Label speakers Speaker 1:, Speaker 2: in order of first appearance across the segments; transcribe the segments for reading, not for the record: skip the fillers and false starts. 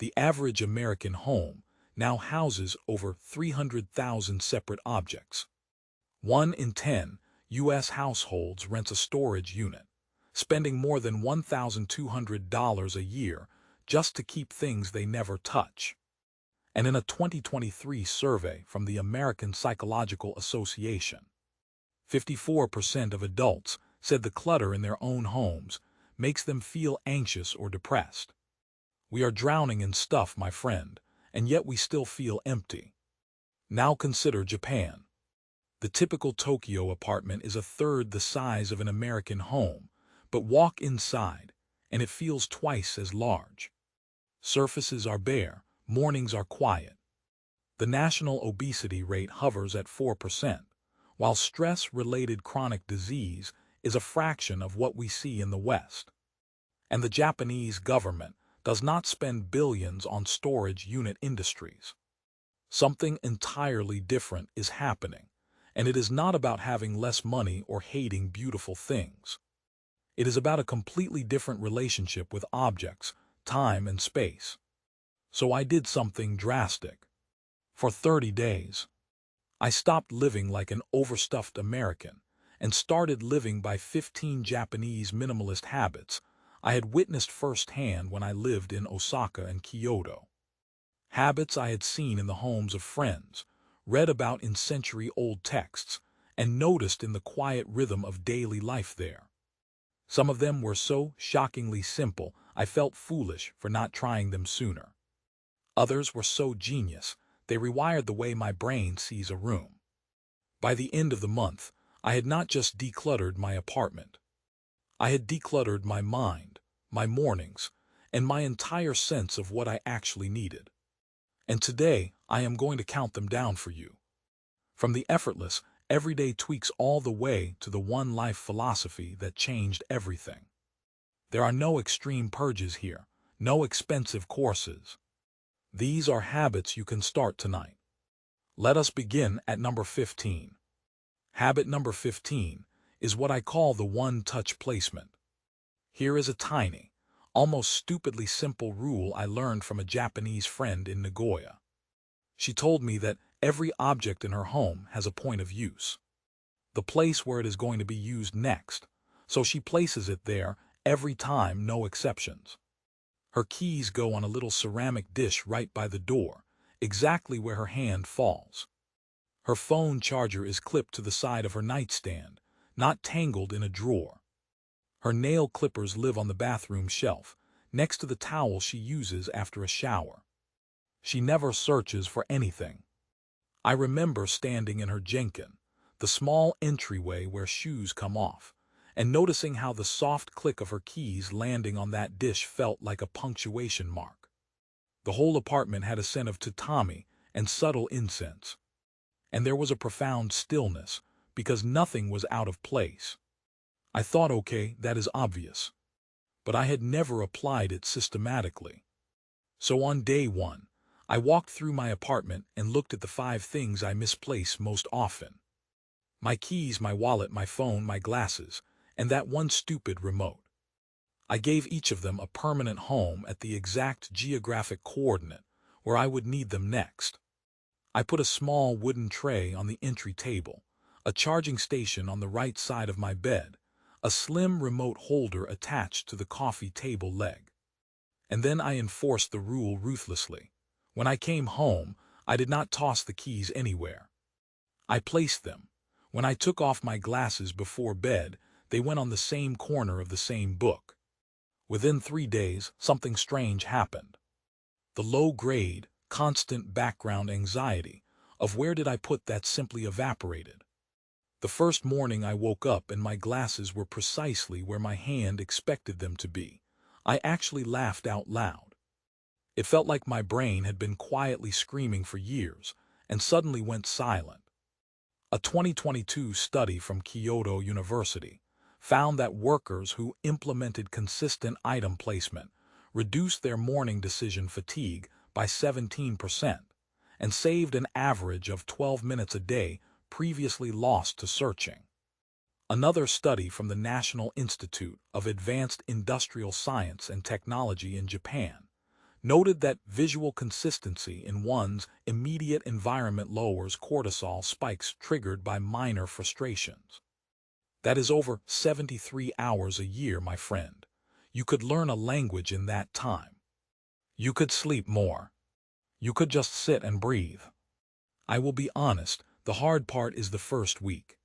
Speaker 1: The average American home now houses over 300,000 separate objects. 1 in 10 U.S. households rents a storage unit, spending more than $1,200 a year just to keep things they never touch. And in a 2023 survey from the American Psychological Association, 54% of adults said the clutter in their own homes makes them feel anxious or depressed. We are drowning in stuff, my friend, and yet we still feel empty. Now consider Japan. The typical Tokyo apartment is a third the size of an American home, but walk inside, and it feels twice as large. Surfaces are bare, mornings are quiet. The national obesity rate hovers at 4%, while stress-related chronic disease is a fraction of what we see in the West. And the Japanese government does not spend billions on storage unit industries. Something entirely different is happening, and it is not about having less money or hating beautiful things. It is about a completely different relationship with objects, time, and space. So I did something drastic. For 30 days, I stopped living like an overstuffed American and started living by 15 Japanese minimalist habits I had witnessed firsthand when I lived in Osaka and Kyoto. Habits I had seen in the homes of friends, read about in century-old texts, and noticed in the quiet rhythm of daily life there. Some of them were so shockingly simple I felt foolish for not trying them sooner. Others were so genius they rewired the way my brain sees a room. By the end of the month, I had not just decluttered my apartment. I had decluttered my mind, my mornings, and my entire sense of what I actually needed. And today, I am going to count them down for you. From the effortless, everyday tweaks all the way to the one life philosophy that changed everything. There are no extreme purges here, no expensive courses. These are habits you can start tonight. Let us begin at number 15. Habit number 15 is what I call the one-touch placement. Here is a tiny, almost stupidly simple rule I learned from a Japanese friend in Nagoya. She told me that every object in her home has a point of use, the place where it is going to be used next, so she places it there every time, no exceptions. Her keys go on a little ceramic dish right by the door, exactly where her hand falls. Her phone charger is clipped to the side of her nightstand, not tangled in a drawer. Her nail clippers live on the bathroom shelf, next to the towel she uses after a shower. She never searches for anything. I remember standing in her Jenkin, the small entryway where shoes come off, and noticing how the soft click of her keys landing on that dish felt like a punctuation mark. The whole apartment had a scent of tatami and subtle incense. And there was a profound stillness, because nothing was out of place. I thought, okay, that is obvious. But I had never applied it systematically. So on day 1, I walked through my apartment and looked at the 5 things I misplace most often. My keys, my wallet, my phone, my glasses, and that one stupid remote. I gave each of them a permanent home at the exact geographic coordinate where I would need them next. I put a small wooden tray on the entry table, a charging station on the right side of my bed, a slim remote holder attached to the coffee table leg. And then I enforced the rule ruthlessly. When I came home, I did not toss the keys anywhere. I placed them. When I took off my glasses before bed, they went on the same corner of the same book. Within 3 days, something strange happened. The low-grade, constant background anxiety of where did I put that simply evaporated. The first morning I woke up and my glasses were precisely where my hand expected them to be. I actually laughed out loud. It felt like my brain had been quietly screaming for years and suddenly went silent. A 2022 study from Kyoto University found that workers who implemented consistent item placement reduced their morning decision fatigue by 17% and saved an average of 12 minutes a day previously lost to searching. Another study from the National Institute of Advanced Industrial Science and Technology in Japan noted that visual consistency in one's immediate environment lowers cortisol spikes triggered by minor frustrations. That is over 73 hours a year, my friend. You could learn a language in that time. You could sleep more. You could just sit and breathe. I will be honest, the hard part is the first week.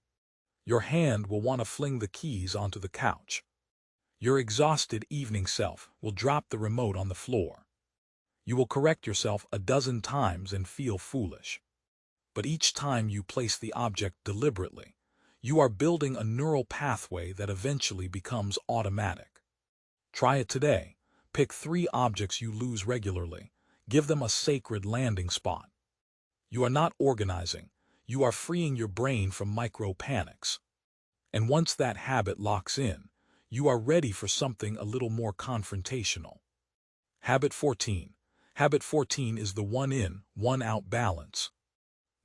Speaker 1: Your hand will want to fling the keys onto the couch. Your exhausted evening self will drop the remote on the floor. You will correct yourself a dozen times and feel foolish. But each time you place the object deliberately, you are building a neural pathway that eventually becomes automatic. Try it today. Pick 3 objects you lose regularly. Give them a sacred landing spot. You are not organizing. You are freeing your brain from micro-panics. And once that habit locks in, you are ready for something a little more confrontational. Habit 14. Habit 14 is the one in, one out balance.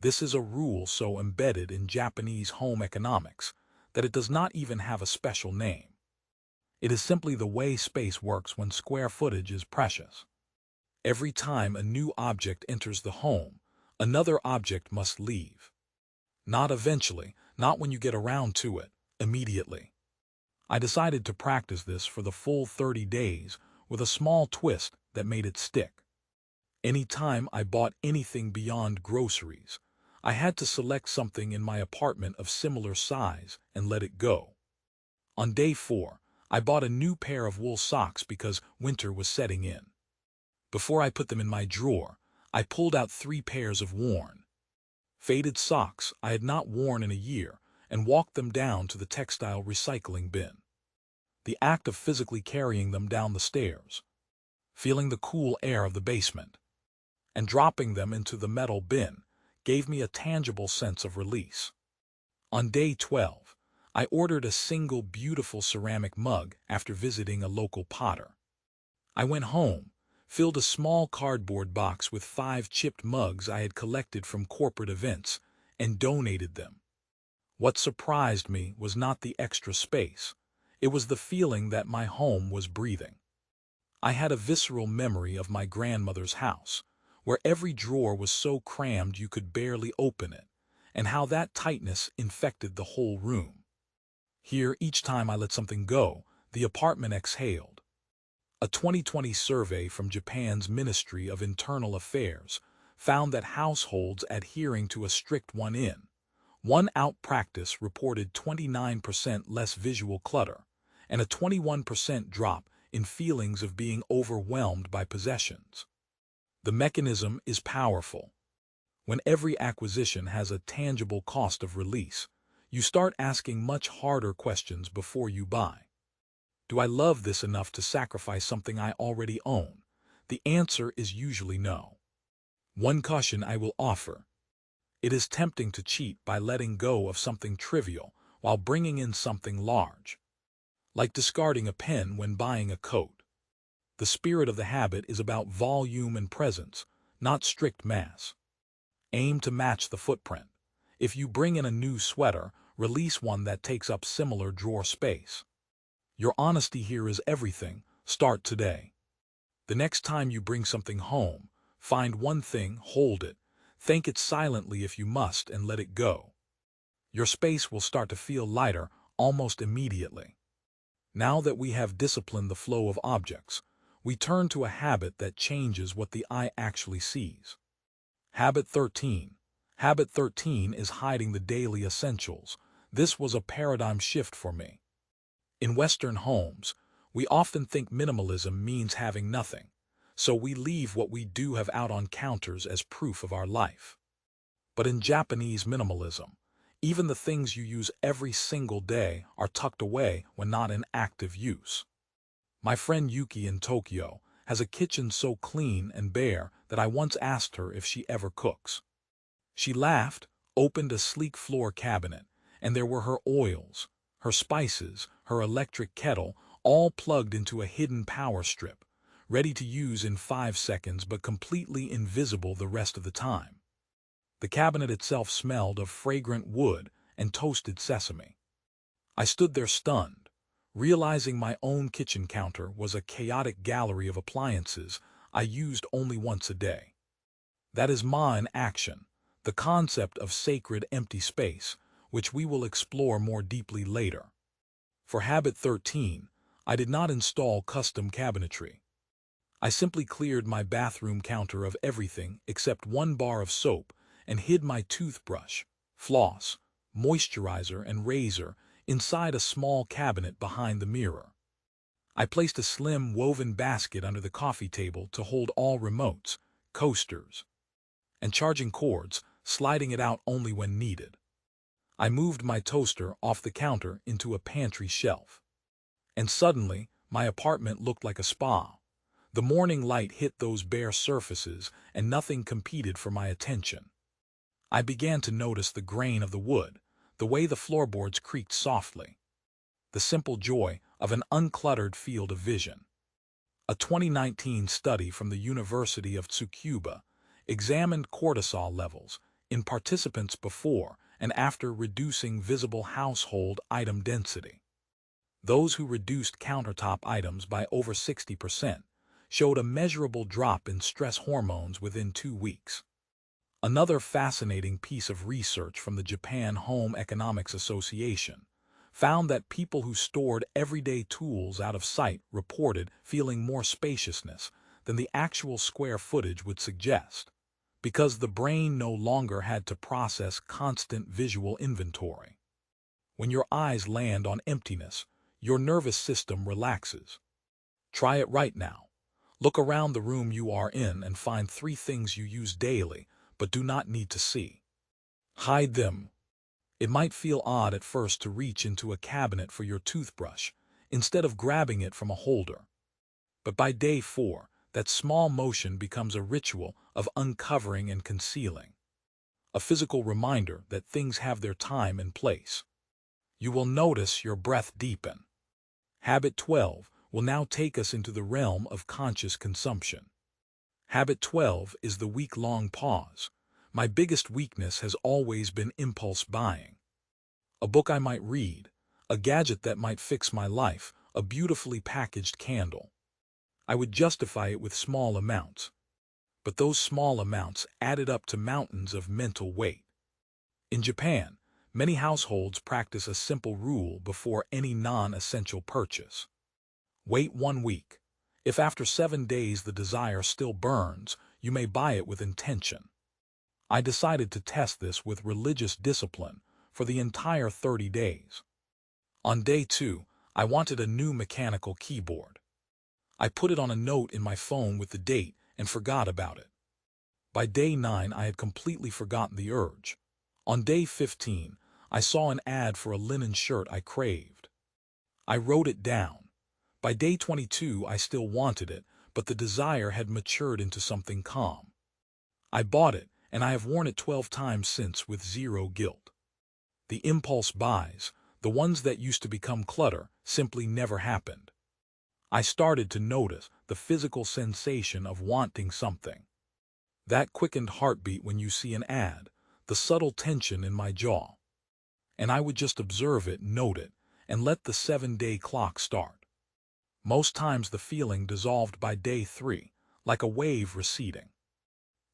Speaker 1: This is a rule so embedded in Japanese home economics that it does not even have a special name. It is simply the way space works when square footage is precious. Every time a new object enters the home, another object must leave. Not eventually, not when you get around to it, immediately. I decided to practice this for the full 30 days with a small twist that made it stick. Any time I bought anything beyond groceries, I had to select something in my apartment of similar size and let it go. On day 4, I bought a new pair of wool socks because winter was setting in. Before I put them in my drawer, I pulled out 3 pairs of worn, faded socks I had not worn in a year and walked them down to the textile recycling bin. The act of physically carrying them down the stairs, feeling the cool air of the basement, and dropping them into the metal bin gave me a tangible sense of release. On day 12, I ordered a single beautiful ceramic mug after visiting a local potter. I went home, filled a small cardboard box with 5 chipped mugs I had collected from corporate events, and donated them. What surprised me was not the extra space. It was the feeling that my home was breathing. I had a visceral memory of my grandmother's house, where every drawer was so crammed you could barely open it, and how that tightness infected the whole room. Here, each time I let something go, the apartment exhaled. A 2020 survey from Japan's Ministry of Internal Affairs found that households adhering to a strict one-in, one-out practice reported 29% less visual clutter and a 21% drop in feelings of being overwhelmed by possessions. The mechanism is powerful. When every acquisition has a tangible cost of release, you start asking much harder questions before you buy. Do I love this enough to sacrifice something I already own? The answer is usually no. One caution I will offer. It is tempting to cheat by letting go of something trivial while bringing in something large. Like discarding a pen when buying a coat. The spirit of the habit is about volume and presence, not strict mass. Aim to match the footprint. If you bring in a new sweater, release one that takes up similar drawer space. Your honesty here is everything. Start today. The next time you bring something home, find one thing, hold it, thank it silently if you must, and let it go. Your space will start to feel lighter almost immediately. Now that we have disciplined the flow of objects, we turn to a habit that changes what the eye actually sees. Habit 13. Habit 13 is hiding the daily essentials. This was a paradigm shift for me. In Western homes, we often think minimalism means having nothing, so we leave what we do have out on counters as proof of our life. But in Japanese minimalism, even the things you use every single day are tucked away when not in active use. My friend Yuki in Tokyo has a kitchen so clean and bare that I once asked her if she ever cooks. She laughed, opened a sleek floor cabinet, and there were her oils, her spices, her electric kettle, all plugged into a hidden power strip, ready to use in 5 seconds but completely invisible the rest of the time. The cabinet itself smelled of fragrant wood and toasted sesame. I stood there stunned, realizing my own kitchen counter was a chaotic gallery of appliances I used only once a day. That is Ma in action, the concept of sacred empty space, which we will explore more deeply later. For habit 13, I did not install custom cabinetry. I simply cleared my bathroom counter of everything except one bar of soap and hid my toothbrush, floss, moisturizer, and razor inside a small cabinet behind the mirror. I placed a slim woven basket under the coffee table to hold all remotes, coasters, and charging cords, sliding it out only when needed. I moved my toaster off the counter into a pantry shelf. And suddenly, my apartment looked like a spa. The morning light hit those bare surfaces, and nothing competed for my attention. I began to notice the grain of the wood, the way the floorboards creaked softly. The simple joy of an uncluttered field of vision. A 2019 study from the University of Tsukuba examined cortisol levels in participants before and after reducing visible household item density. Those who reduced countertop items by over 60% showed a measurable drop in stress hormones within 2 weeks. Another fascinating piece of research from the Japan Home Economics Association found that people who stored everyday tools out of sight reported feeling more spaciousness than the actual square footage would suggest, because the brain no longer had to process constant visual inventory. When your eyes land on emptiness, your nervous system relaxes. Try it right now. Look around the room you are in and find 3 things you use daily but do not need to see. Hide them. It might feel odd at first to reach into a cabinet for your toothbrush instead of grabbing it from a holder. But by day 4, that small motion becomes a ritual of uncovering and concealing. A physical reminder that things have their time and place. You will notice your breath deepen. Habit 12 will now take us into the realm of conscious consumption. Habit 12 is the week-long pause. My biggest weakness has always been impulse buying. A book I might read, a gadget that might fix my life, a beautifully packaged candle. I would justify it with small amounts. But those small amounts added up to mountains of mental weight. In Japan, many households practice a simple rule before any non-essential purchase. Wait 1 week. If after 7 days the desire still burns, you may buy it with intention. I decided to test this with religious discipline for the entire 30 days. On day 2, I wanted a new mechanical keyboard. I put it on a note in my phone with the date and forgot about it. By day 9, I had completely forgotten the urge. On day 15, I saw an ad for a linen shirt I craved. I wrote it down. By day 22, I still wanted it, but the desire had matured into something calm. I bought it, and I have worn it 12 times since with zero guilt. The impulse buys, the ones that used to become clutter, simply never happened. I started to notice the physical sensation of wanting something. That quickened heartbeat when you see an ad, the subtle tension in my jaw. And I would just observe it, note it, and let the 7-day clock start. Most times the feeling dissolved by day 3, like a wave receding.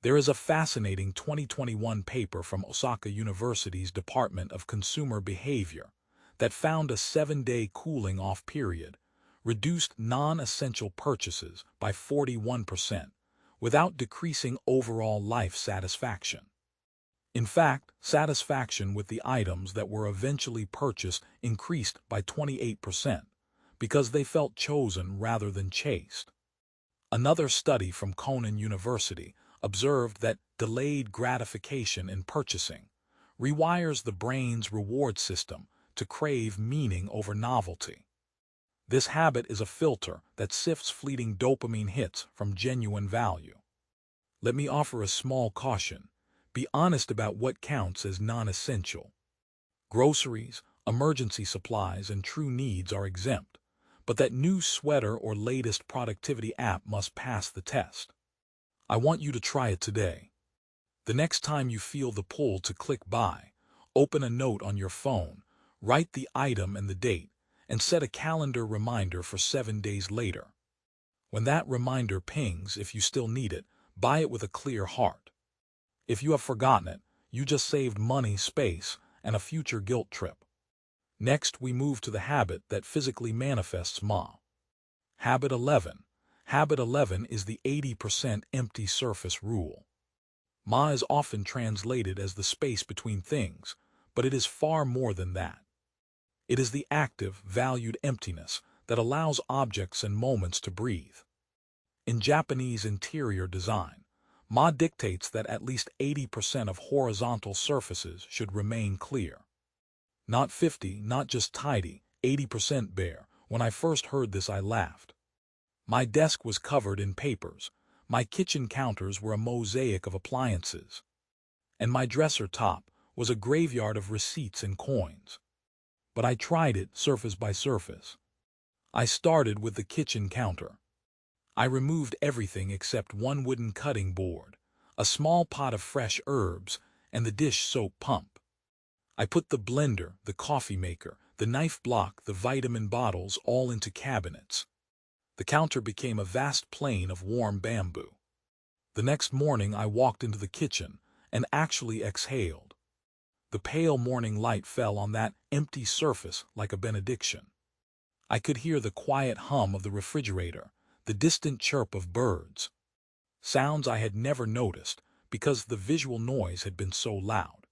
Speaker 1: There is a fascinating 2021 paper from Osaka University's Department of Consumer Behavior that found a 7-day cooling-off period reduced non-essential purchases by 41% without decreasing overall life satisfaction. In fact, satisfaction with the items that were eventually purchased increased by 28%. Because they felt chosen rather than chased. Another study from Konan University observed that delayed gratification in purchasing rewires the brain's reward system to crave meaning over novelty. This habit is a filter that sifts fleeting dopamine hits from genuine value. Let me offer a small caution. Be honest about what counts as non-essential. Groceries, emergency supplies, and true needs are exempt. But that new sweater or latest productivity app must pass the test. I want you to try it today. The next time you feel the pull to click buy, open a note on your phone, write the item and the date, and set a calendar reminder for 7 days later. When that reminder pings, if you still need it, buy it with a clear heart. If you have forgotten it, you just saved money, space, and a future guilt trip. Next, we move to the habit that physically manifests Ma. Habit 11. Habit 11 is the 80% empty surface rule. Ma is often translated as the space between things, but it is far more than that. It is the active, valued emptiness that allows objects and moments to breathe. In Japanese interior design, Ma dictates that at least 80% of horizontal surfaces should remain clear. Not 50, not just tidy, 80% bare. When I first heard this, I laughed. My desk was covered in papers, my kitchen counters were a mosaic of appliances, and my dresser top was a graveyard of receipts and coins. But I tried it surface by surface. I started with the kitchen counter. I removed everything except one wooden cutting board, a small pot of fresh herbs, and the dish soap pump. I put the blender, the coffee maker, the knife block, the vitamin bottles all into cabinets. The counter became a vast plain of warm bamboo. The next morning I walked into the kitchen and actually exhaled. The pale morning light fell on that empty surface like a benediction. I could hear the quiet hum of the refrigerator, the distant chirp of birds. Sounds I had never noticed because the visual noise had been so loud.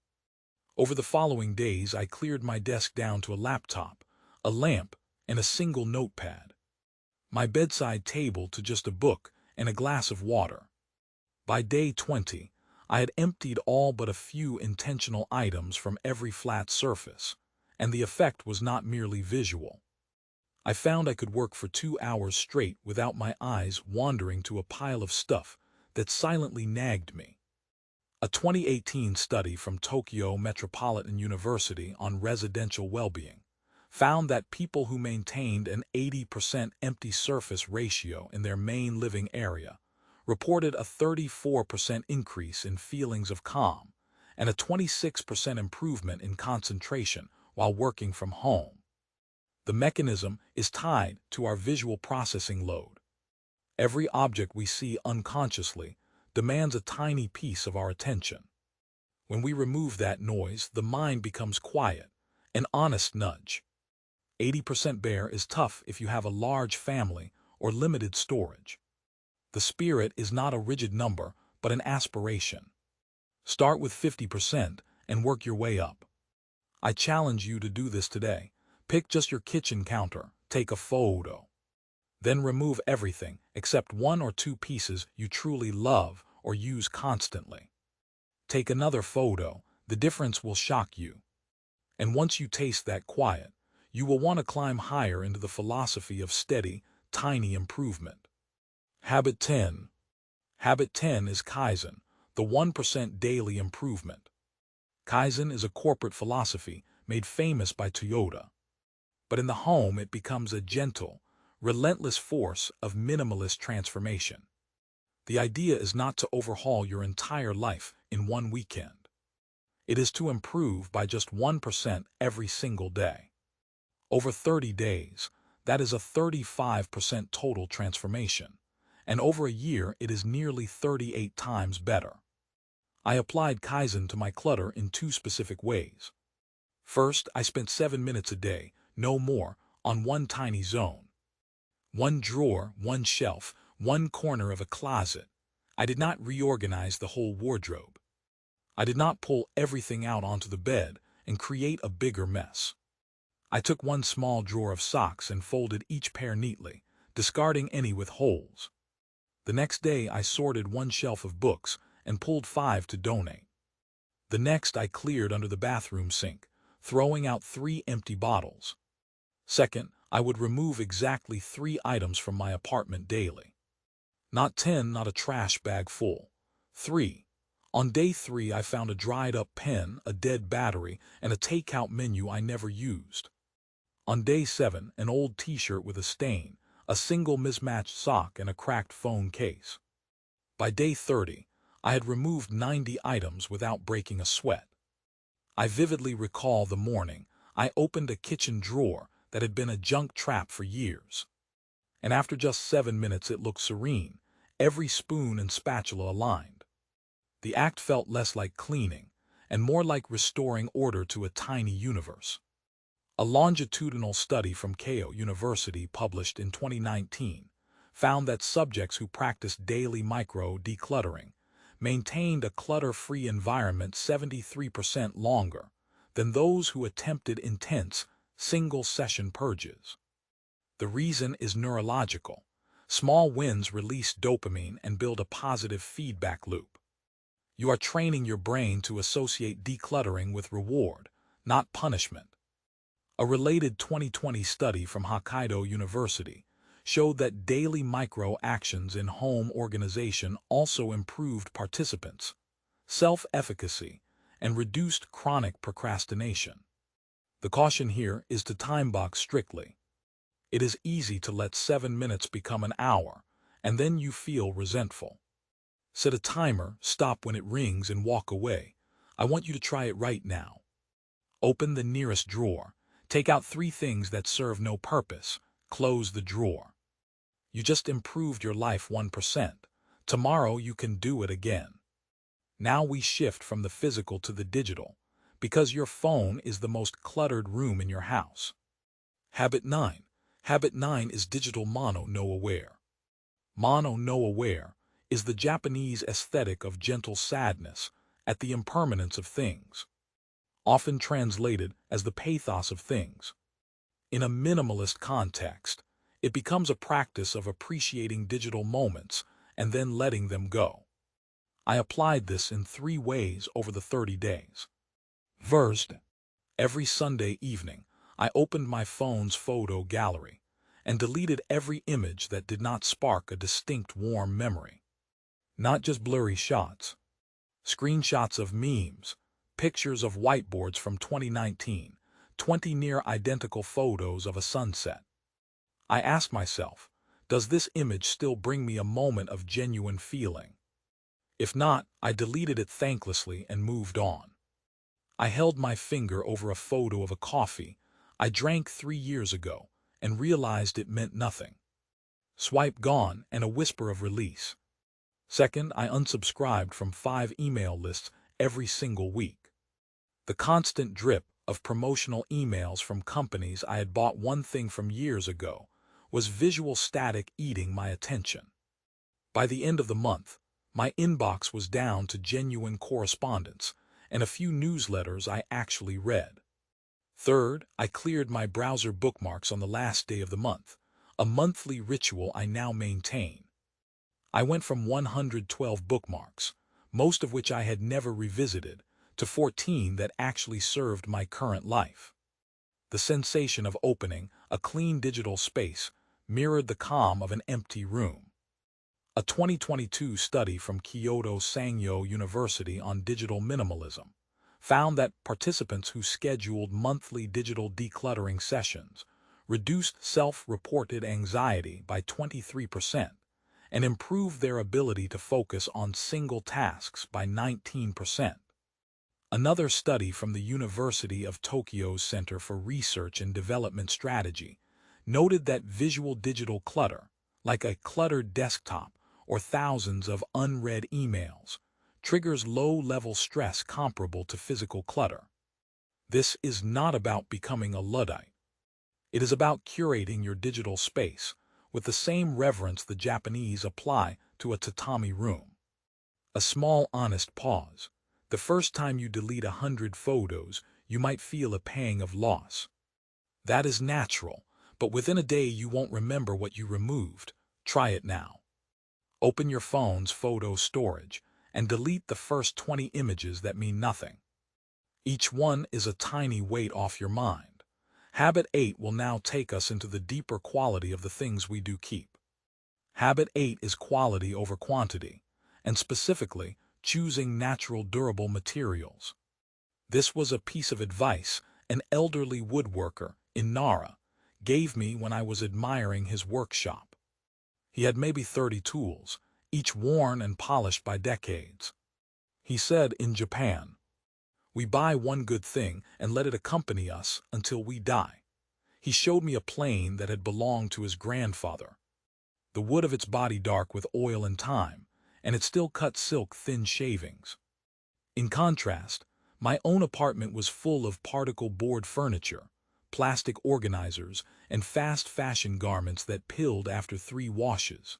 Speaker 1: Over the following days I cleared my desk down to a laptop, a lamp, and a single notepad. My bedside table to just a book and a glass of water. By day 20, I had emptied all but a few intentional items from every flat surface, and the effect was not merely visual. I found I could work for 2 hours straight without my eyes wandering to a pile of stuff that silently nagged me. A 2018 study from Tokyo Metropolitan University on residential well-being found that people who maintained an 80% empty surface ratio in their main living area reported a 34% increase in feelings of calm and a 26% improvement in concentration while working from home. The mechanism is tied to our visual processing load. Every object we see unconsciously demands a tiny piece of our attention. When we remove that noise, the mind becomes quiet, an honest nudge. 80% bare is tough if you have a large family or limited storage. The spirit is not a rigid number, but an aspiration. Start with 50% and work your way up. I challenge you to do this today. Pick just your kitchen counter, take a photo. Then remove everything except 1 or 2 pieces you truly love or use constantly. Take another photo, the difference will shock you. And once you taste that quiet, you will want to climb higher into the philosophy of steady, tiny improvement. Habit 10. Habit 10 is Kaizen, the 1% daily improvement. Kaizen is a corporate philosophy made famous by Toyota. But in the home it becomes a gentle, relentless force of minimalist transformation. The idea is not to overhaul your entire life in one weekend. It is to improve by just 1% every single day. Over 30 days, that is a 35% total transformation, and over a year it is nearly 38 times better. I applied Kaizen to my clutter in 2 specific ways. First, I spent 7 minutes a day, no more, on one tiny zone. One drawer, one shelf, one corner of a closet. I did not reorganize the whole wardrobe. I did not pull everything out onto the bed and create a bigger mess. I took one small drawer of socks and folded each pair neatly, discarding any with holes. The next day I sorted one shelf of books and pulled 5 to donate. The next I cleared under the bathroom sink, throwing out 3 empty bottles. Second, I would remove exactly 3 items from my apartment daily. Not 10, not a trash bag full. 3. On day 3 I found a dried-up pen, a dead battery, and a takeout menu I never used. On day 7, an old t-shirt with a stain, a single mismatched sock, and a cracked phone case. By day 30, I had removed 90 items without breaking a sweat. I vividly recall the morning I opened a kitchen drawer that had been a junk trap for years. and after just 7 minutes it looked serene, every spoon and spatula aligned. The act felt less like cleaning, and more like restoring order to a tiny universe. A longitudinal study from Keio University published in 2019 found that subjects who practiced daily micro-decluttering maintained a clutter-free environment 73% longer than those who attempted intense, single-session purges. The reason is neurological. Small wins release dopamine and build a positive feedback loop. You are training your brain to associate decluttering with reward, not punishment. A related 2020 study from Hokkaido University showed that daily micro-actions in home organization also improved participants' self-efficacy and reduced chronic procrastination. The caution here is to time-box strictly. It is easy to let 7 minutes become an hour, and then you feel resentful. Set a timer, stop when it rings, and walk away. I want you to try it right now. Open the nearest drawer. Take out 3 things that serve no purpose. Close the drawer. You just improved your life 1%. Tomorrow you can do it again. Now we shift from the physical to the digital, because your phone is the most cluttered room in your house. Habit 9. Habit 9 is digital mono-no-aware. Mono-no-aware is the Japanese aesthetic of gentle sadness at the impermanence of things, often translated as the pathos of things. In a minimalist context, it becomes a practice of appreciating digital moments and then letting them go. I applied this in 3 ways over the 30 days. First, every Sunday evening, I opened my phone's photo gallery and deleted every image that did not spark a distinct warm memory. Not just blurry shots. Screenshots of memes, pictures of whiteboards from 2019, 20 near-identical photos of a sunset. I asked myself, does this image still bring me a moment of genuine feeling? If not, I deleted it thanklessly and moved on. I held my finger over a photo of a coffee I drank 3 years ago and realized it meant nothing. Swipe gone and a whisper of release. Second, I unsubscribed from 5 email lists every single week. The constant drip of promotional emails from companies I had bought one thing from years ago was visual static eating my attention. By the end of the month, my inbox was down to genuine correspondence and a few newsletters I actually read. Third, I cleared my browser bookmarks on the last day of the month, a monthly ritual I now maintain. I went from 112 bookmarks, most of which I had never revisited, to 14 that actually served my current life. The sensation of opening a clean digital space mirrored the calm of an empty room. A 2022 study from Kyoto Sangyo University on digital minimalism found that participants who scheduled monthly digital decluttering sessions reduced self-reported anxiety by 23% and improved their ability to focus on single tasks by 19%. Another study from the University of Tokyo's Center for Research and Development Strategy noted that visual digital clutter, like a cluttered desktop or thousands of unread emails, triggers low-level stress comparable to physical clutter. This is not about becoming a Luddite. It is about curating your digital space with the same reverence the Japanese apply to a tatami room. A small, honest pause. The first time you delete 100 photos, you might feel a pang of loss. That is natural, but within a day you won't remember what you removed. Try it now. Open your phone's photo storage and delete the first 20 images that mean nothing. Each one is a tiny weight off your mind. Habit 8 will now take us into the deeper quality of the things we do keep. Habit 8 is quality over quantity, and specifically, choosing natural durable materials. This was a piece of advice an elderly woodworker in Nara gave me when I was admiring his workshop. He had maybe 30 tools, each worn and polished by decades. He said, in Japan, we buy one good thing and let it accompany us until we die. He showed me a plane that had belonged to his grandfather, the wood of its body dark with oil and time, and it still cut silk-thin shavings. In contrast, my own apartment was full of particle-board furniture, plastic organizers, and fast-fashion garments that pilled after 3 washes.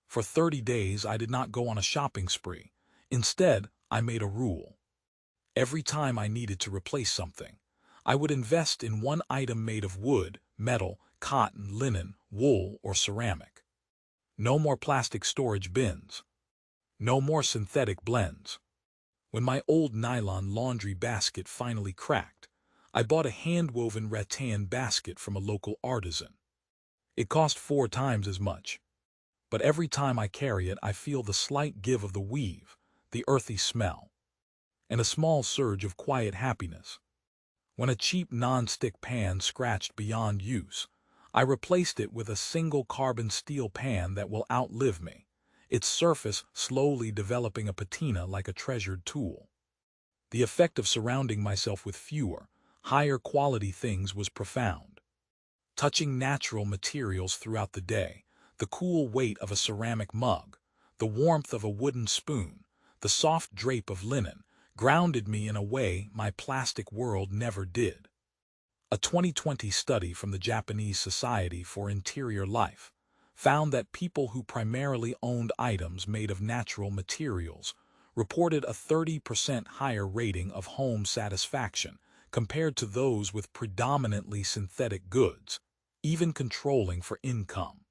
Speaker 1: For 30 days, I did not go on a shopping spree. Instead, I made a rule. Every time I needed to replace something, I would invest in one item made of wood, metal, cotton, linen, wool, or ceramic. No more plastic storage bins. No more synthetic blends. When my old nylon laundry basket finally cracked, I bought a hand-woven rattan basket from a local artisan. It cost 4 times as much. But every time I carry it, I feel the slight give of the weave, the earthy smell, and a small surge of quiet happiness. When a cheap non-stick pan scratched beyond use, I replaced it with a single carbon steel pan that will outlive me, its surface slowly developing a patina like a treasured tool. The effect of surrounding myself with fewer, higher quality things was profound. Touching natural materials throughout the day, the cool weight of a ceramic mug, the warmth of a wooden spoon, the soft drape of linen, grounded me in a way my plastic world never did. A 2020 study from the Japanese Society for Interior Life found that people who primarily owned items made of natural materials reported a 30% higher rating of home satisfaction compared to those with predominantly synthetic goods, even controlling for income.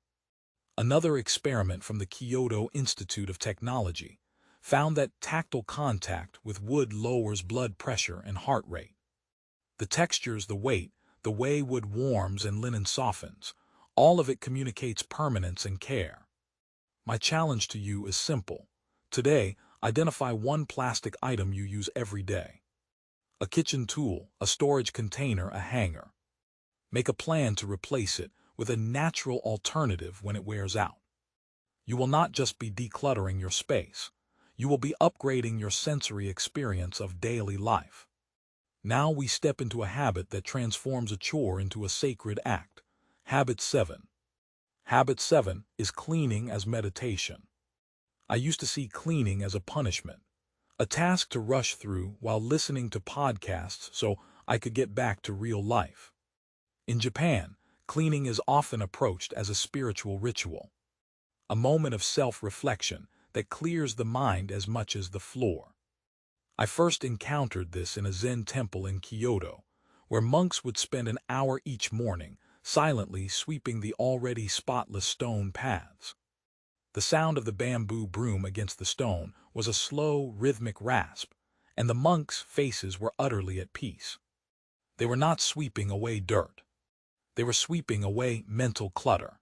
Speaker 1: Another experiment from the Kyoto Institute of Technology found that tactile contact with wood lowers blood pressure and heart rate. The textures, the weight, the way wood warms and linen softens, all of it communicates permanence and care. My challenge to you is simple. Today, identify one plastic item you use every day. A kitchen tool, a storage container, a hanger. Make a plan to replace it with a natural alternative when it wears out. You will not just be decluttering your space. You will be upgrading your sensory experience of daily life. Now we step into a habit that transforms a chore into a sacred act. Habit 7. Habit 7 is cleaning as meditation. I used to see cleaning as a punishment, a task to rush through while listening to podcasts so I could get back to real life. In Japan, cleaning is often approached as a spiritual ritual, a moment of self-reflection that clears the mind as much as the floor. I first encountered this in a Zen temple in Kyoto, where monks would spend an hour each morning silently sweeping the already spotless stone paths. The sound of the bamboo broom against the stone was a slow, rhythmic rasp, and the monks' faces were utterly at peace. They were not sweeping away dirt. They were sweeping away mental clutter.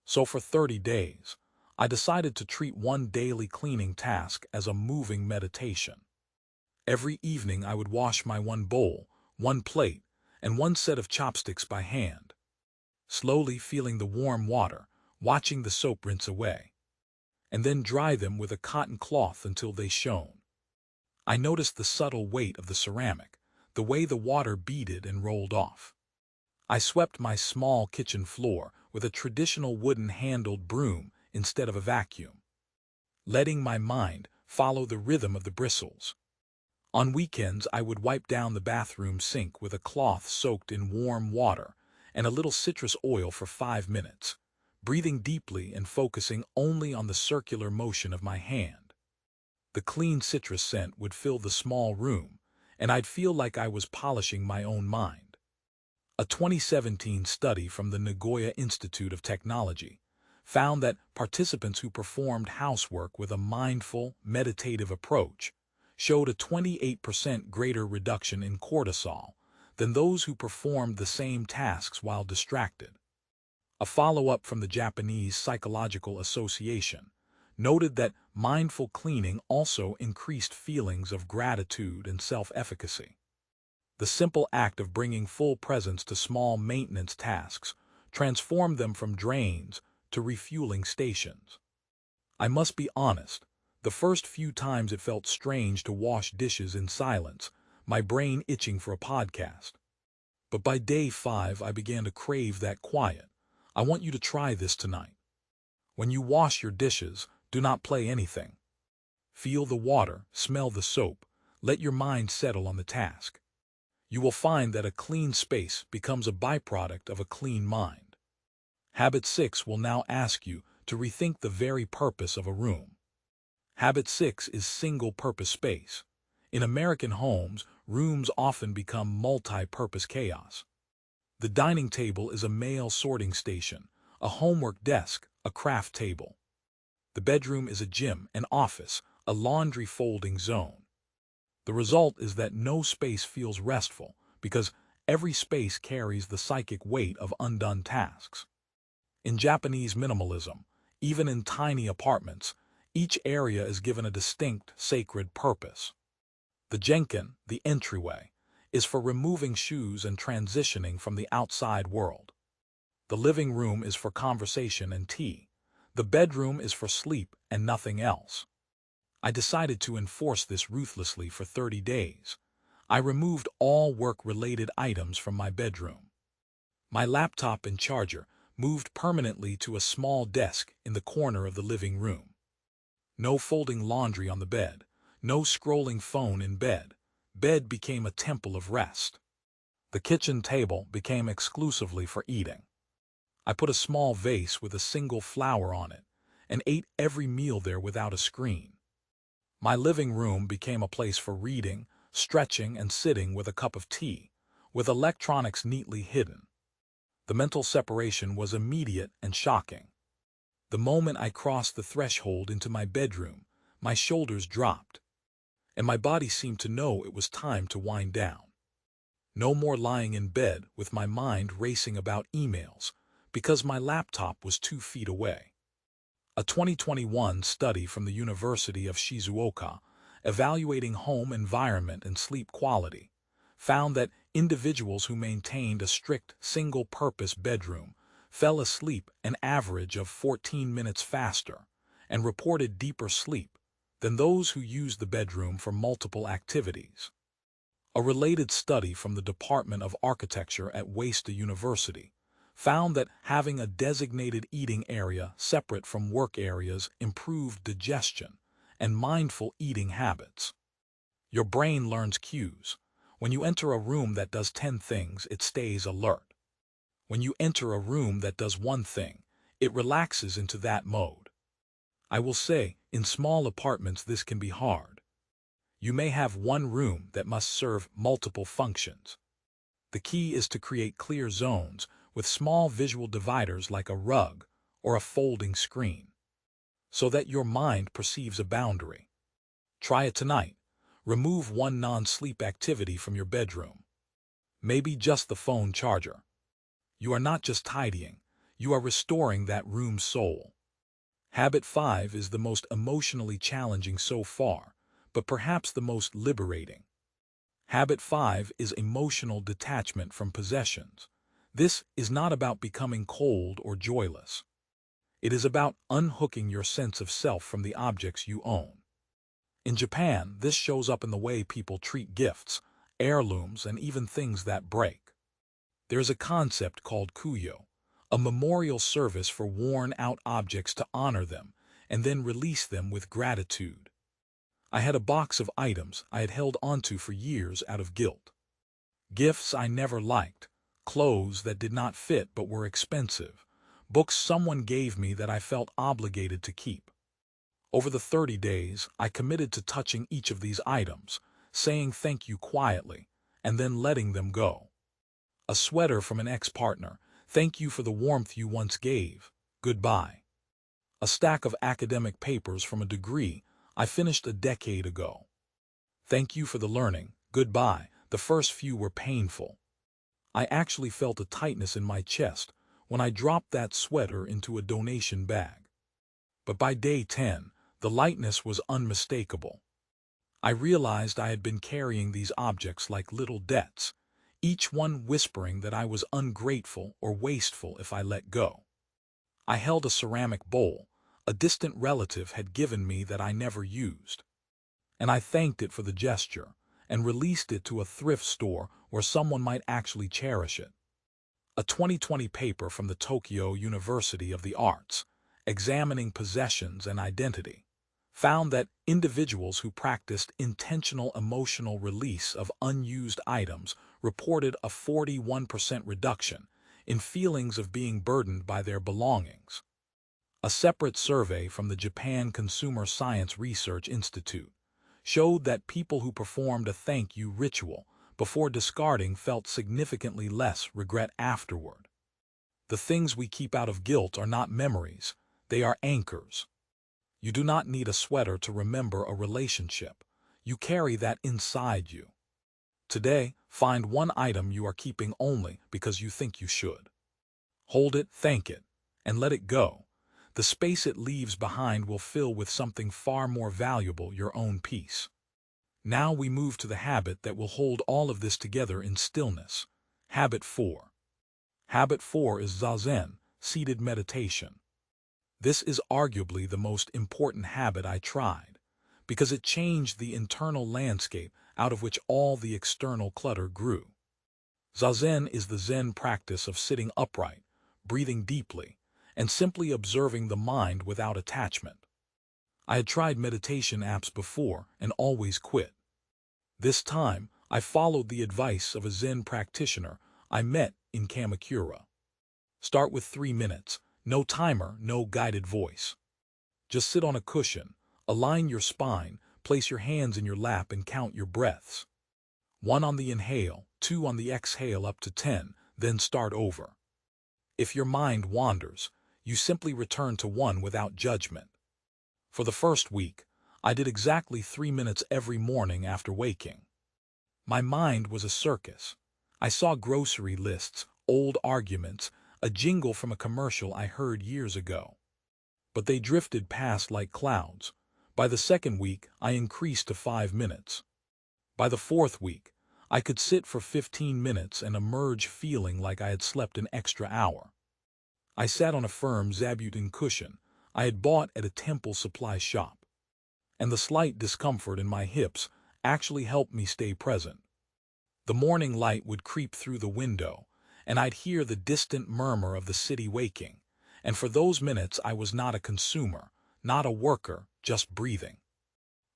Speaker 1: So for 30 days, I decided to treat one daily cleaning task as a moving meditation. Every evening I would wash my one bowl, one plate, and one set of chopsticks by hand, slowly feeling the warm water, watching the soap rinse away, and then dry them with a cotton cloth until they shone. I noticed the subtle weight of the ceramic, the way the water beaded and rolled off. I swept my small kitchen floor with a traditional wooden-handled broom instead of a vacuum, letting my mind follow the rhythm of the bristles. On weekends, I would wipe down the bathroom sink with a cloth soaked in warm water and a little citrus oil for 5 minutes, breathing deeply and focusing only on the circular motion of my hand. The clean citrus scent would fill the small room, and I'd feel like I was polishing my own mind. A 2017 study from the Nagoya Institute of Technology found that participants who performed housework with a mindful, meditative approach showed a 28% greater reduction in cortisol than those who performed the same tasks while distracted. A follow-up from the Japanese Psychological Association noted that mindful cleaning also increased feelings of gratitude and self-efficacy. The simple act of bringing full presence to small maintenance tasks transformed them from drains to refueling stations. I must be honest, the first few times it felt strange to wash dishes in silence, my brain itching for a podcast. But by day 5, I began to crave that quiet. I want you to try this tonight. When you wash your dishes, do not play anything. Feel the water, smell the soap, let your mind settle on the task. You will find that a clean space becomes a byproduct of a clean mind. Habit 6 will now ask you to rethink the very purpose of a room. Habit 6 is single-purpose space. In American homes, rooms often become multi-purpose chaos. The dining table is a mail sorting station, a homework desk, a craft table. The bedroom is a gym, an office, a laundry folding zone. The result is that no space feels restful because every space carries the psychic weight of undone tasks. In Japanese minimalism, even in tiny apartments, each area is given a distinct, sacred purpose. The genkin, the entryway, is for removing shoes and transitioning from the outside world. The living room is for conversation and tea. The bedroom is for sleep and nothing else. I decided to enforce this ruthlessly for 30 days. I removed all work-related items from my bedroom. My laptop and charger moved permanently to a small desk in the corner of the living room. No folding laundry on the bed, no scrolling phone in bed. Bed became a temple of rest. The kitchen table became exclusively for eating. I put a small vase with a single flower on it and ate every meal there without a screen. My living room became a place for reading, stretching, and sitting with a cup of tea, with electronics neatly hidden. The mental separation was immediate and shocking. The moment I crossed the threshold into my bedroom, my shoulders dropped, and my body seemed to know it was time to wind down. No more lying in bed with my mind racing about emails because my laptop was 2 feet away. A 2021 study from the University of Shizuoka, evaluating home environment and sleep quality, found that individuals who maintained a strict single-purpose bedroom fell asleep an average of 14 minutes faster and reported deeper sleep than those who used the bedroom for multiple activities. A related study from the Department of Architecture at Waseda University found that having a designated eating area separate from work areas improved digestion and mindful eating habits. Your brain learns cues. When you enter a room that does 10 things, it stays alert. When you enter a room that does one thing, it relaxes into that mode. I will say, in small apartments this can be hard. You may have one room that must serve multiple functions. The key is to create clear zones with small visual dividers like a rug or a folding screen, so that your mind perceives a boundary. Try it tonight. Remove one non-sleep activity from your bedroom. Maybe just the phone charger. You are not just tidying, you are restoring that room's soul. Habit 5 is the most emotionally challenging so far, but perhaps the most liberating. Habit 5 is emotional detachment from possessions. This is not about becoming cold or joyless. It is about unhooking your sense of self from the objects you own. In Japan, this shows up in the way people treat gifts, heirlooms, and even things that break. There is a concept called kuyo, a memorial service for worn-out objects to honor them and then release them with gratitude. I had a box of items I had held onto for years out of guilt. Gifts I never liked, clothes that did not fit but were expensive, books someone gave me that I felt obligated to keep. Over the 30 days, I committed to touching each of these items, saying thank you quietly, and then letting them go. A sweater from an ex-partner, thank you for the warmth you once gave, goodbye. A stack of academic papers from a degree I finished a decade ago. Thank you for the learning, goodbye. The first few were painful. I actually felt a tightness in my chest when I dropped that sweater into a donation bag. But by day 10, the lightness was unmistakable. I realized I had been carrying these objects like little debts, each one whispering that I was ungrateful or wasteful if I let go. I held a ceramic bowl a distant relative had given me that I never used, and I thanked it for the gesture and released it to a thrift store where someone might actually cherish it. A 2020 paper from the Tokyo University of the Arts examining possessions and identity, found that individuals who practiced intentional emotional release of unused items reported a 41% reduction in feelings of being burdened by their belongings. A separate survey from the Japan Consumer Science Research Institute showed that people who performed a thank you ritual before discarding felt significantly less regret afterward. The things we keep out of guilt are not memories, they are anchors. You do not need a sweater to remember a relationship. You carry that inside you. Today, find one item you are keeping only because you think you should. Hold it, thank it, and let it go. The space it leaves behind will fill with something far more valuable, your own peace. Now we move to the habit that will hold all of this together in stillness. Habit 4. Habit 4 is Zazen, seated meditation. This is arguably the most important habit I tried, because it changed the internal landscape out of which all the external clutter grew. Zazen is the Zen practice of sitting upright, breathing deeply, and simply observing the mind without attachment. I had tried meditation apps before and always quit. This time, I followed the advice of a Zen practitioner I met in Kamakura. Start with 3 minutes, no timer, no guided voice. Just sit on a cushion, align your spine, place your hands in your lap and count your breaths. 1 on the inhale, 2 on the exhale up to 10, then start over. If your mind wanders, you simply return to 1 without judgment. For the first week, I did exactly 3 minutes every morning after waking. My mind was a circus. I saw grocery lists, old arguments, a jingle from a commercial I heard years ago. But they drifted past like clouds. By the second week, I increased to 5 minutes. By the fourth week, I could sit for 15 minutes and emerge feeling like I had slept an extra hour. I sat on a firm zabuton cushion I had bought at a temple supply shop, and the slight discomfort in my hips actually helped me stay present. The morning light would creep through the window, and I'd hear the distant murmur of the city waking, and for those minutes I was not a consumer, not a worker, just breathing.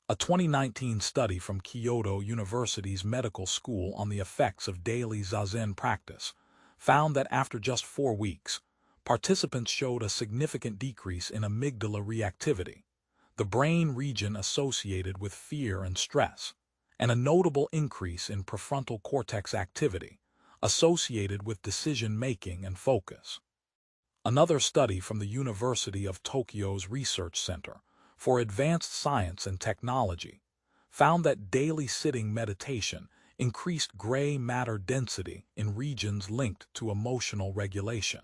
Speaker 1: A 2019 study from Kyoto University's medical school on the effects of daily Zazen practice found that after just 4 weeks, participants showed a significant decrease in amygdala reactivity, the brain region associated with fear and stress, and a notable increase in prefrontal cortex activity, associated with decision-making and focus. Another study from the University of Tokyo's Research Center for Advanced Science and Technology found that daily sitting meditation increased gray matter density in regions linked to emotional regulation.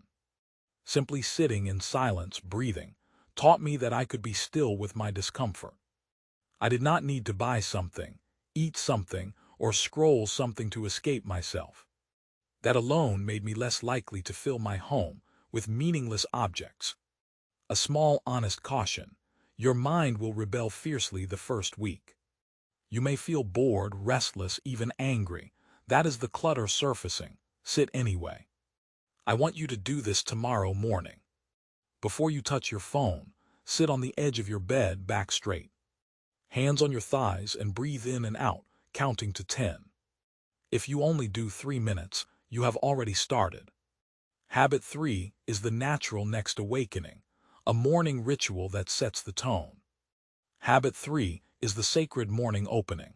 Speaker 1: Simply sitting in silence, breathing, taught me that I could be still with my discomfort. I did not need to buy something, eat something, or scroll something to escape myself. That alone made me less likely to fill my home with meaningless objects. A small, honest caution: your mind will rebel fiercely the first week. You may feel bored, restless, even angry. That is the clutter surfacing. Sit anyway. I want you to do this tomorrow morning. Before you touch your phone, sit on the edge of your bed, back straight. Hands on your thighs and breathe in and out, counting to 10. If you only do 3 minutes, you have already started. Habit 3 is the natural next awakening, a morning ritual that sets the tone. Habit 3 is the sacred morning opening.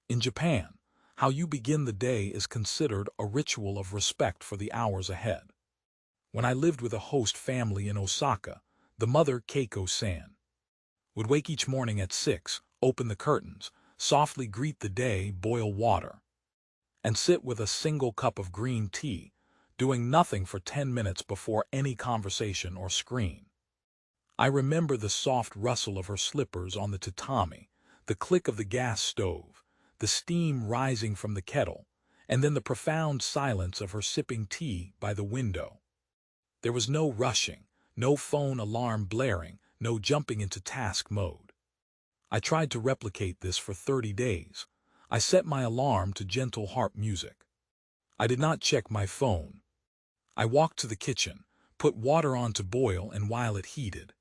Speaker 1: In Japan, how you begin the day is considered a ritual of respect for the hours ahead. When I lived with a host family in Osaka, the mother, Keiko-san, would wake each morning at 6, open the curtains, softly greet the day, boil water, and sit with a single cup of green tea, doing nothing for 10 minutes before any conversation or screen. I remember the soft rustle of her slippers on the tatami, the click of the gas stove, the steam rising from the kettle, and then the profound silence of her sipping tea by the window. There was no rushing, no phone alarm blaring, no jumping into task mode. I tried to replicate this for 30 days. I set my alarm to gentle harp music. I did not check my phone. I walked to the kitchen, put water on to boil, and while it heated,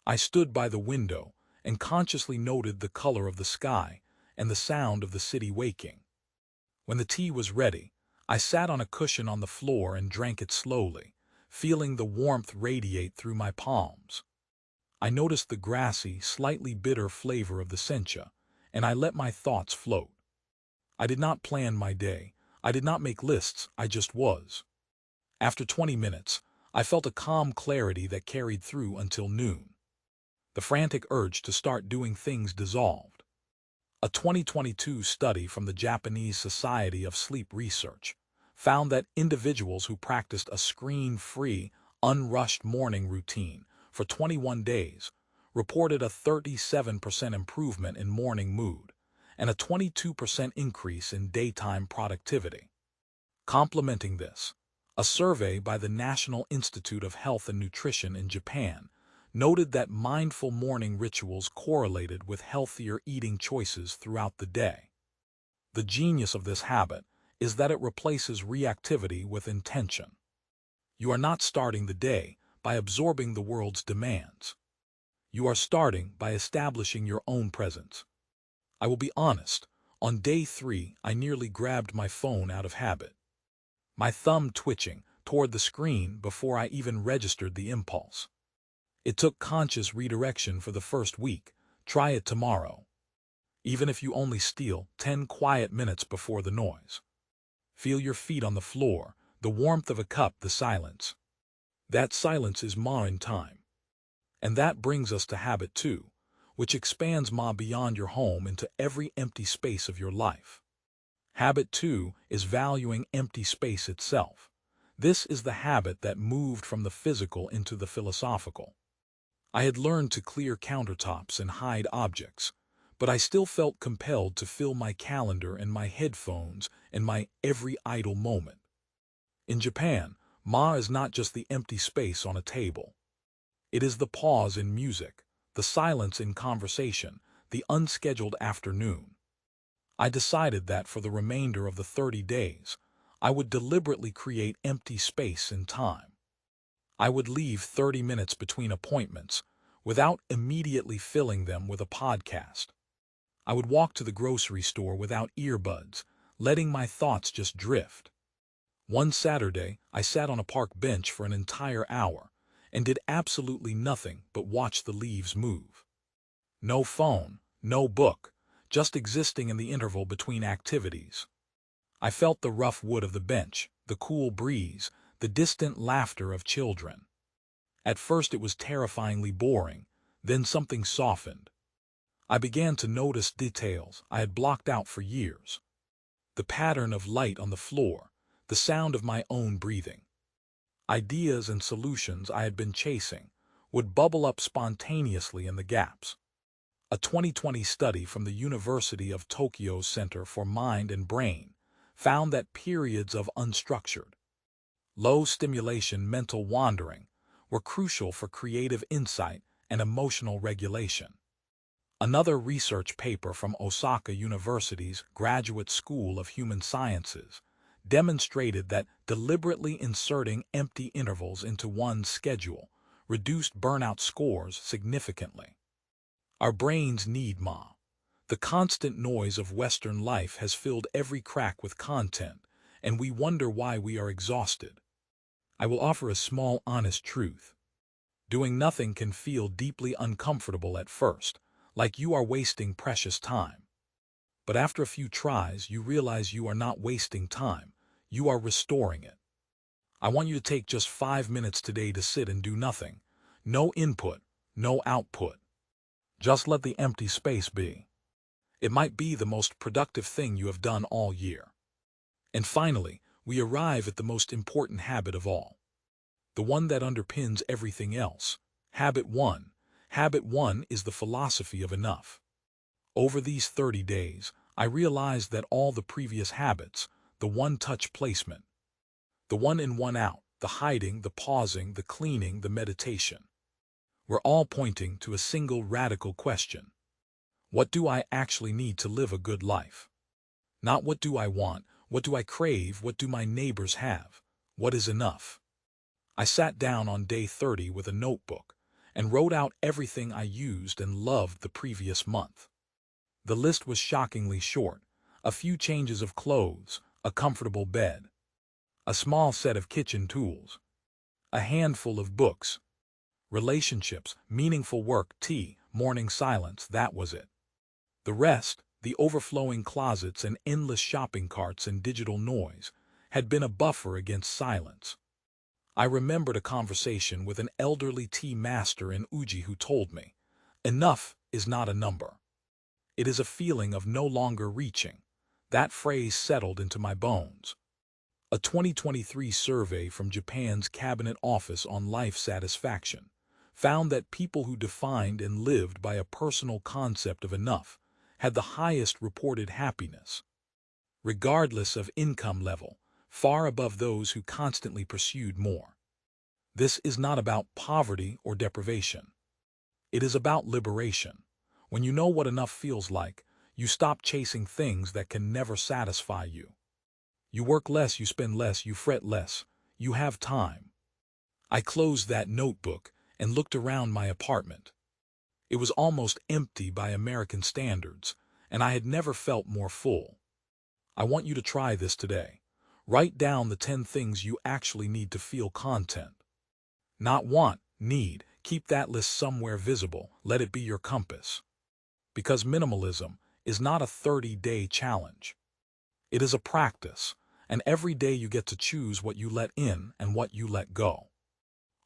Speaker 1: I stood by the window and consciously noted the color of the sky and the sound of the city waking. When the tea was ready, I sat on a cushion on the floor and drank it slowly, feeling the warmth radiate through my palms. I noticed the grassy, slightly bitter flavor of the sencha, and I let my thoughts float. I did not plan my day. I did not make lists. I just was. After 20 minutes, I felt a calm clarity that carried through until noon. The frantic urge to start doing things dissolved. A 2022 study from the Japanese Society of Sleep Research found that individuals who practiced a screen-free, unrushed morning routine for 21 days reported a 37% improvement in morning mood and a 22% increase in daytime productivity. Complementing this, a survey by the National Institute of Health and Nutrition in Japan noted that mindful morning rituals correlated with healthier eating choices throughout the day. The genius of this habit is that it replaces reactivity with intention. You are not starting the day by absorbing the world's demands. You are starting by establishing your own presence. I will be honest, on day 3 I nearly grabbed my phone out of habit, my thumb twitching toward the screen before I even registered the impulse. It took conscious redirection for the first week. Try it tomorrow. Even if you only steal 10 quiet minutes before the noise. Feel your feet on the floor, the warmth of a cup, the silence. That silence is Ma in time. And that brings us to habit 2, which expands Ma beyond your home into every empty space of your life. Habit 2 is valuing empty space itself. This is the habit that moved from the physical into the philosophical. I had learned to clear countertops and hide objects, but I still felt compelled to fill my calendar and my headphones and my every idle moment. In Japan, Ma is not just the empty space on a table. It is the pause in music, the silence in conversation, the unscheduled afternoon. I decided that for the remainder of the 30 days, I would deliberately create empty space in time. I would leave 30 minutes between appointments without immediately filling them with a podcast. I would walk to the grocery store without earbuds, letting my thoughts just drift. One Saturday, I sat on a park bench for an entire hour and did absolutely nothing but watch the leaves move. No phone, no book, just existing in the interval between activities. I felt the rough wood of the bench, the cool breeze, the distant laughter of children. At first it was terrifyingly boring, then something softened. I began to notice details I had blocked out for years. The pattern of light on the floor, the sound of my own breathing. Ideas and solutions I had been chasing would bubble up spontaneously in the gaps. A 2020 study from the University of Tokyo's Center for Mind and Brain found that periods of unstructured, low-stimulation mental wandering were crucial for creative insight and emotional regulation. Another research paper from Osaka University's Graduate School of Human Sciences demonstrated that deliberately inserting empty intervals into one's schedule reduced burnout scores significantly. Our brains need Ma. The constant noise of Western life has filled every crack with content, and we wonder why we are exhausted. I will offer a small, honest truth. Doing nothing can feel deeply uncomfortable at first, like you are wasting precious time. But after a few tries, you realize you are not wasting time, you are restoring it. I want you to take just 5 minutes today to sit and do nothing. No input, no output. Just let the empty space be. It might be the most productive thing you have done all year. And finally, we arrive at the most important habit of all. The one that underpins everything else. Habit 1. Habit 1 is the philosophy of enough. Over these 30 days, I realized that all the previous habits, the one-touch placement, the one in, one out, the hiding, the pausing, the cleaning, the meditation, were all pointing to a single radical question. What do I actually need to live a good life? Not what do I want, what do I crave, what do my neighbors have, what is enough? I sat down on day 30 with a notebook and wrote out everything I used and loved the previous month. The list was shockingly short: a few changes of clothes, a comfortable bed, a small set of kitchen tools, a handful of books, relationships, meaningful work, tea, morning silence. That was it. The rest, the overflowing closets and endless shopping carts and digital noise, had been a buffer against silence. I remembered a conversation with an elderly tea master in Uji who told me, "Enough is not a number. It is a feeling of no longer reaching." That phrase settled into my bones. A 2023 survey from Japan's Cabinet Office on Life Satisfaction found that people who defined and lived by a personal concept of enough had the highest reported happiness, regardless of income level, far above those who constantly pursued more. This is not about poverty or deprivation. It is about liberation. When you know what enough feels like, you stop chasing things that can never satisfy you. You work less, you spend less, you fret less, you have time. I closed that notebook and looked around my apartment. It was almost empty by American standards, and I had never felt more full. I want you to try this today. Write down the 10 things you actually need to feel content. Not want, need. Keep that list somewhere visible. Let it be your compass. Because minimalism is not a 30-day challenge. It is a practice, and every day you get to choose what you let in and what you let go.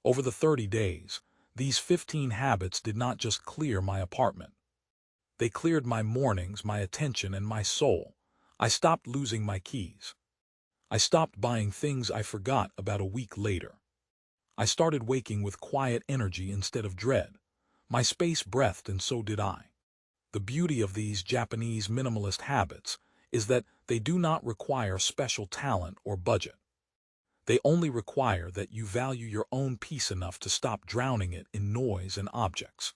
Speaker 1: Over the 30 days, these 15 habits did not just clear my apartment. They cleared my mornings, my attention, and my soul. I stopped losing my keys. I stopped buying things I forgot about a week later. I started waking with quiet energy instead of dread. My space breathed, and so did I. The beauty of these Japanese minimalist habits is that they do not require special talent or budget. They only require that you value your own peace enough to stop drowning it in noise and objects.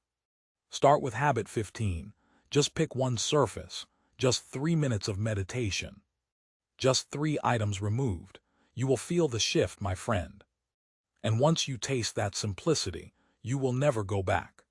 Speaker 1: Start with habit 15. Just pick one surface. Just 3 minutes of meditation. Just 3 items removed. You will feel the shift, my friend. And once you taste that simplicity, you will never go back.